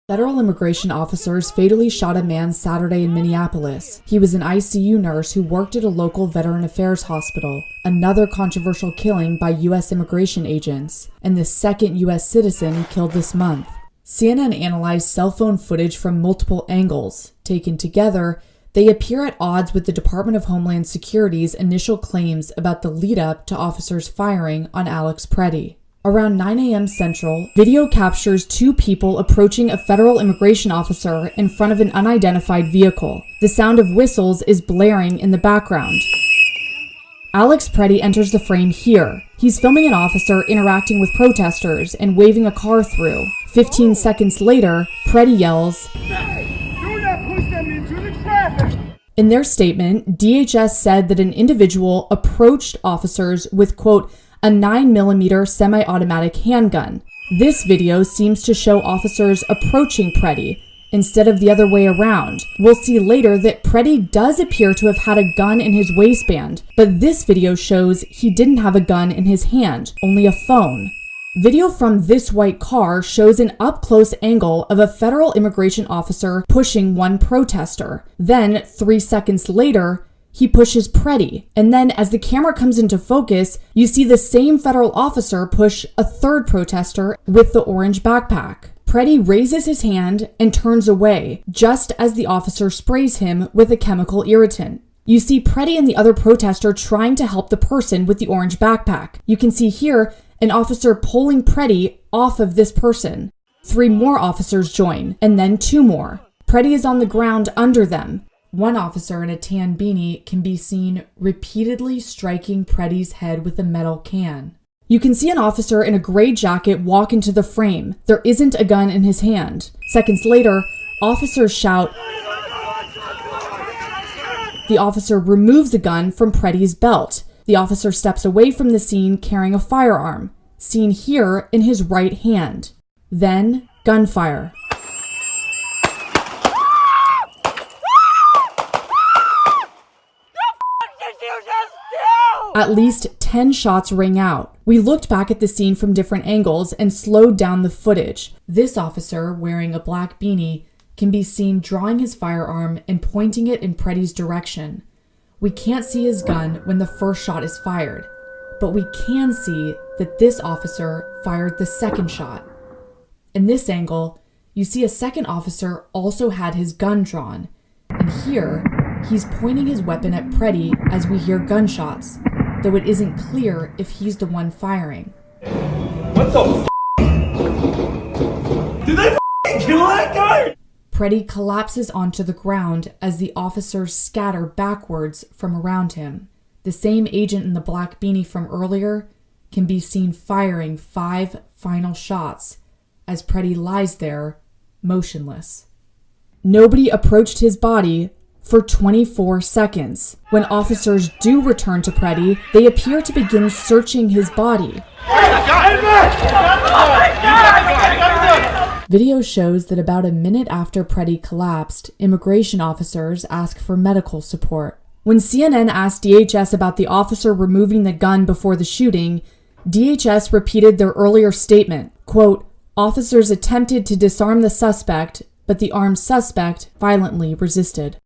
Federal immigration officers fatally shot a man Saturday in Minneapolis. He was an ICU nurse who worked at a local Veteran Affairs hospital, another controversial killing by U.S. immigration agents, and the second U.S. citizen killed this month. CNN analyzed cell phone footage from multiple angles. Taken together, they appear at odds with the Department of Homeland Security's initial claims about the lead-up to officers firing on Alex Preddy. Around 9 a.m. Central, video captures two people approaching a federal immigration officer in front of an unidentified vehicle. The sound of whistles is blaring in the background. Alex Preddy enters the frame here. He's filming an officer interacting with protesters and waving a car through. 15 seconds later, Preddy yells, "Hey, do not push them into the traffic!" In their statement, DHS said that an individual approached officers with, quote, a 9mm semi-automatic handgun. This video seems to show officers approaching Preddy instead of the other way around. We'll see later that Preddy does appear to have had a gun in his waistband, but this video shows he didn't have a gun in his hand, only a phone. Video from this white car shows an up-close angle of a federal immigration officer pushing one protester. Then, 3 seconds later, he pushes Preddy, and then as the camera comes into focus, you see the same federal officer push a third protester with the orange backpack. Preddy raises his hand and turns away, just as the officer sprays him with a chemical irritant. You see Preddy and the other protester trying to help the person with the orange backpack. You can see here an officer pulling Preddy off of this person. 3 more officers join, and then 2 more. Preddy is on the ground under them. One officer in a tan beanie can be seen repeatedly striking Preddy's head with a metal can. You can see an officer in a gray jacket walk into the frame. There isn't a gun in his hand. Seconds later, officers shout. The officer removes a gun from Preddy's belt. The officer steps away from the scene carrying a firearm, seen here in his right hand. Then, gunfire. At least 10 shots ring out. We looked back at the scene from different angles and slowed down the footage. This officer, wearing a black beanie, can be seen drawing his firearm and pointing it in Preddy's direction. We can't see his gun when the first shot is fired, but we can see that this officer fired the second shot. In this angle, you see a second officer also had his gun drawn, and here, he's pointing his weapon at Preddy as we hear gunshots, though it isn't clear if he's the one firing. What the f***? Did they f***ing kill that guy? Preddy collapses onto the ground as the officers scatter backwards from around him. The same agent in the black beanie from earlier can be seen firing 5 final shots as Preddy lies there, motionless. Nobody approached his body for 24 seconds. When officers do return to Preddy, they appear to begin searching his body. Video shows that about a minute after Preddy collapsed, immigration officers ask for medical support. When CNN asked DHS about the officer removing the gun before the shooting, DHS repeated their earlier statement, quote, "Officers attempted to disarm the suspect, but the armed suspect violently resisted."